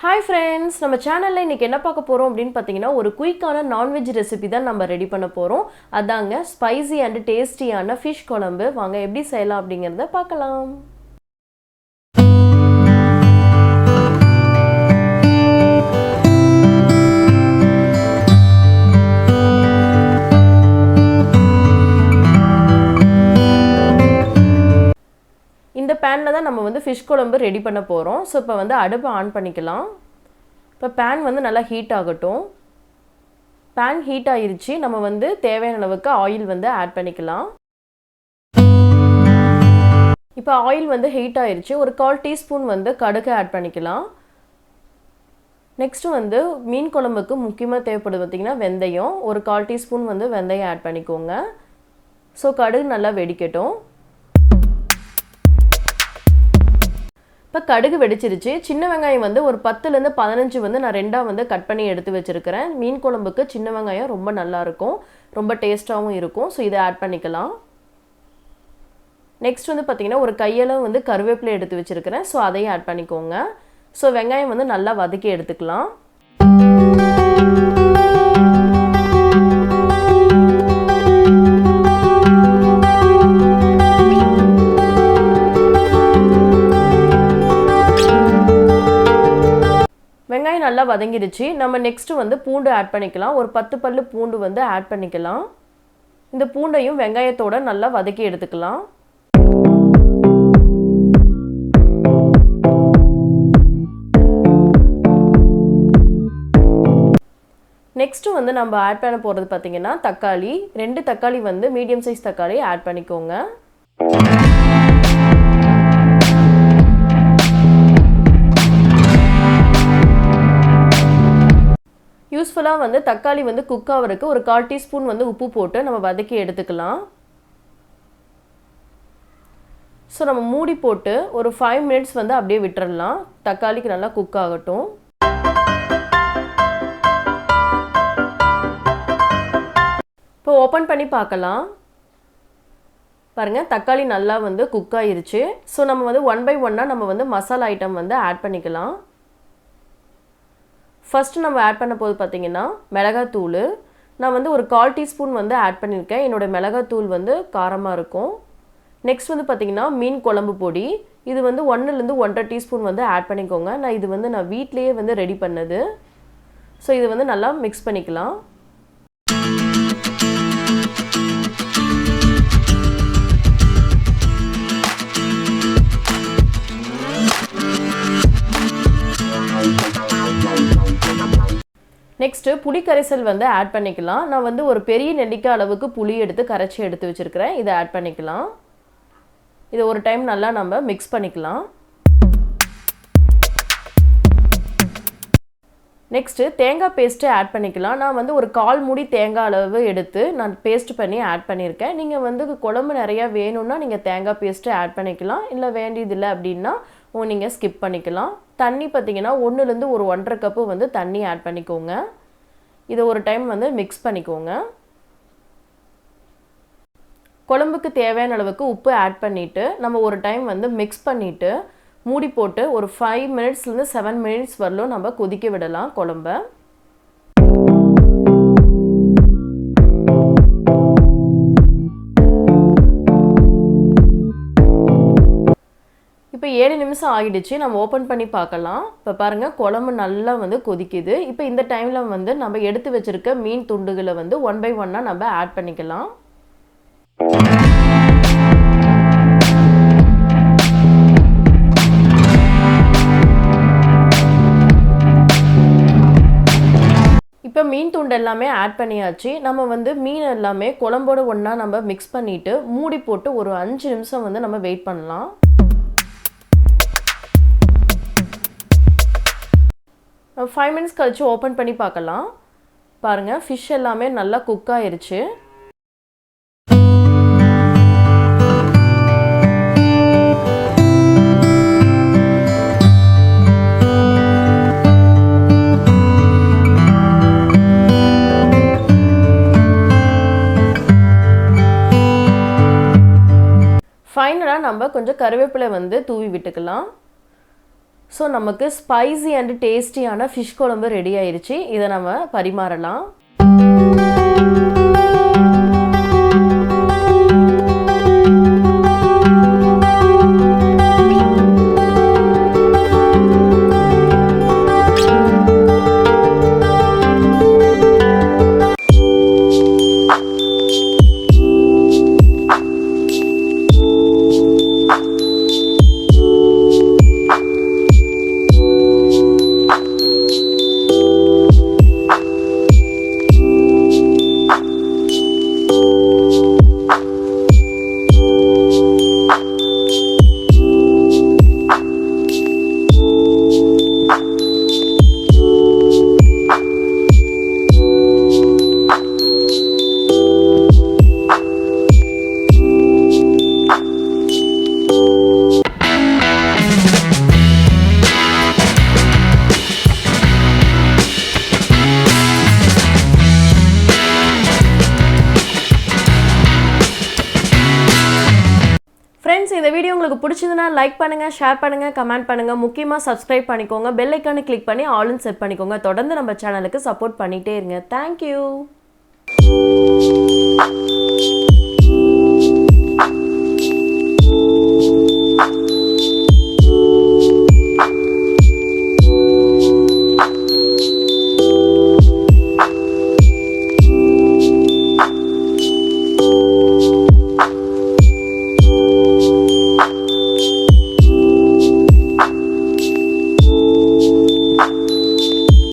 Hi friends, நம்ம சேனல்ல இன்னைக்கு என்ன பார்க்க போறோம் அப்படினு பாத்தீங்கன்னா ஒரு குயிக்கான நான்வெஜ் ரெசிபி தான் நம்ம ரெடி பண்ண போறோம். அதாங்க ஸ்பைசி அண்ட் டேஸ்டியான ஃபிஷ் குழம்பு. வாங்க எப்படி செய்யலாம் அப்படிங்கறத பார்க்கலாம். இந்த பேன்ல தான் நம்ம ஃபிஷ் குழம்பு ரெடி பண்ண போறோம். சோ இப்போ அடுப்பை ஆன் பண்ணிக்கலாம். இப்போ பேன் நல்லா ஹீட் ஆகட்டும். பேன் ஹீட் ஆயிருச்சு. நம்ம தேவையான அளவுக்கு ஆயில் ஆட் பண்ணிக்கலாம். இப்போ ஆயில் ஹீட் ஆயிருச்சு. ஒரு 1/4 டீஸ்பூன் கடுகு ஆட் பண்ணிக்கலாம். நெக்ஸ்ட் மீன் குழம்புக்கு முக்கியமா தேவைப்படுது பாத்தீங்கன்னா வெந்தயம். ஒரு 1/4 டீஸ்பூன் வெந்தயம் ஆட் பண்ணிக்கோங்க. சோ கடுகு நல்லா வெடிக்கட்டும். இப்போ கடுகு வெடிச்சிருச்சு. சின்ன வெங்காயம் ஒரு 10 ல இருந்து 15 நான் ரெண்டா கட் பண்ணி எடுத்து வச்சிருக்கேன். மீன் குழம்புக்கு சின்ன வெங்காயம் ரொம்ப நல்லா இருக்கும். ரொம்ப டேஸ்டாவும் இருக்கும். சோ இத ஆட் பண்ணிக்கலாம். நெக்ஸ்ட் பாத்தீங்கன்னா ஒரு கையளவு கறிவேப்பிலை எடுத்து வச்சிருக்கேன். சோ அதையும் ஆட் பண்ணிக்கோங்க. சோ வெங்காயம் நல்லா வதக்கி எடுத்துக்கலாம். வெங்காயம் நல்லா வதங்கிடுச்சு. நம்ம நெக்ஸ்ட் பூண்டு ஆட் பண்ணிக்கலாம். ஒரு 10 பல்லு பூண்டு ஆட் பண்ணிக்கலாம். இந்த பூண்டையும் வெங்காயத்தோட நல்லா வதக்கி எடுத்துக்கலாம். நெக்ஸ்ட் நம்ம ஆட் பண்ண போறது பாத்தீங்கன்னா தக்காளி. 2 தக்காளி மீடியம் சைஸ் தக்காளி ஆட் பண்ணிக்கோங்க. யூஸ்ஃபுல்லா தக்காளி குக் ஆவறதுக்கு ஒரு 1/4 டீஸ்பூன் உப்பு போட்டு நம்ம வதக்கி எடுத்துக்கலாம். சோ நம்ம மூடி போட்டு ஒரு 5 மினிட்ஸ் அப்படியே விட்டுறலாம். தக்காளிக்கு நல்லா குக் ஆகட்டும். இப்போ ஓபன் பண்ணி பார்க்கலாம். பாருங்க தக்காளி நல்லா குக் ஆயிருச்சு. சோ நம்ம ஒன் பை ஒன்னா நம்ம மசாலா ஐட்டம் ஆட் பண்ணிக்கலாம். ஃபர்ஸ்ட் நம்ம ஆட் பண்ண போது பாத்தீங்கன்னா மிளகாய் தூள். நான் ஒரு 1/4 டீஸ்பூன் ஆட் பண்ணிருக்கேன். என்னோட மிளகாய் தூள் காரமா இருக்கும். நெக்ஸ்ட் பாத்தீங்கன்னா மீன் குழம்பு பொடி. இது 1 ல இருந்து 1/2 டீஸ்பூன் ஆட் பண்ணிக்கோங்க. நான் இது நான் வீட்லயே ரெடி பண்ணது. சோ இது நல்லா மிக்ஸ் பண்ணிக்கலாம். நெக்ஸ்ட் புளி கரைசல் ஆட் பண்ணிக்கலாம். நான் ஒரு பெரிய நெல்லிக்காய் அளவுக்கு புளி எடுத்து கரைச்சி எடுத்து வச்சிருக்கேன். இதை ஆட் பண்ணிக்கலாம். இதை ஒரு டைம் நல்லா நம்ம மிக்ஸ் பண்ணிக்கலாம். நெக்ஸ்ட் தேங்காய் பேஸ்ட் ஆட் பண்ணிக்கலாம். நான் ஒரு 1/4 மூடி தேங்காய் அளவு எடுத்து நான் பேஸ்ட் பண்ணி ஆட் பண்ணியிருக்கேன். நீங்க குழம்பு நிறைய வேணும்னா நீங்க தேங்காய் பேஸ்ட் ஆட் பண்ணிக்கலாம். இல்ல வேண்டியதில்லை அப்படின்னா நீங்க ஸ்கிப் பண்ணிக்கலாம். தண்ணி பாத்தீங்கன்னா 1 ல இருந்து ஒரு 1.5 கப் தண்ணி ஆட் பண்ணிக்கோங்க. இதை ஒரு டைம் மிக்ஸ் பண்ணிக்கோங்க. குழம்புக்கு தேவையான அளவுக்கு உப்பு ஆட் பண்ணிட்டு நம்ம ஒரு டைம் மிக்ஸ் பண்ணிட்டு மூடி போட்டு ஒரு 5 மினிட்ஸ்ல இருந்து 7 மினிட்ஸ் வரலும் நம்ம கொதிக்க விடலாம் குழம்ப. இப்போ 7 நிமிஷம் ஆகிடுச்சு. நம்ம ஓபன் பண்ணி பார்க்கலாம். இப்போ பாருங்க குழம்பு நல்லா கொதிக்குது. இப்போ இந்த டைம்ல நம்ம எடுத்து வச்சிருக்க மீன் துண்டுகளை ஒன் பை ஒன்னா நம்ம ஆட் பண்ணிக்கலாம். இப்போ மீன் துண்டு எல்லாமே ஆட் பண்ணியாச்சு. நம்ம மீன் எல்லாமே குழம்போட ஒண்ணா நம்ம மிக்ஸ் பண்ணிட்டு மூடி போட்டு ஒரு 5 நிமிஷம் நம்ம வெயிட் பண்ணலாம். 5 மினிட்ஸ் கழிச்சு ஓபன் பண்ணி பார்க்கலாம். பாருங்க ஃபிஷ் எல்லாமே நல்லா குக் ஆயிருச்சு. ஃபைனலா நம்ம கொஞ்சம் கறிவேப்பிலை தூவி விட்டுக்கலாம். ஸோ நமக்கு ஸ்பைசி அண்ட் டேஸ்டியான ஃபிஷ் குழம்பு ரெடி ஆயிடுச்சு. இதை நம்ம பரிமாறலாம். ஃப்ரெண்ட்ஸ், இந்த வீடியோ உங்களுக்கு பிடிச்சதுன்னா லைக் பண்ணுங்கள், ஷேர் பண்ணுங்கள், கமெண்ட் பண்ணுங்கள். முக்கியமாக சப்ஸ்கிரைப் பண்ணிக்கோங்க. பெல் ஐக்கானை கிளிக் பண்ணி ஆல்னு செட் பண்ணிக்கோங்க. தொடர்ந்து நம்ம சேனலுக்கு சப்போர்ட் பண்ணிகிட்டே இருங்க. தேங்க்யூ.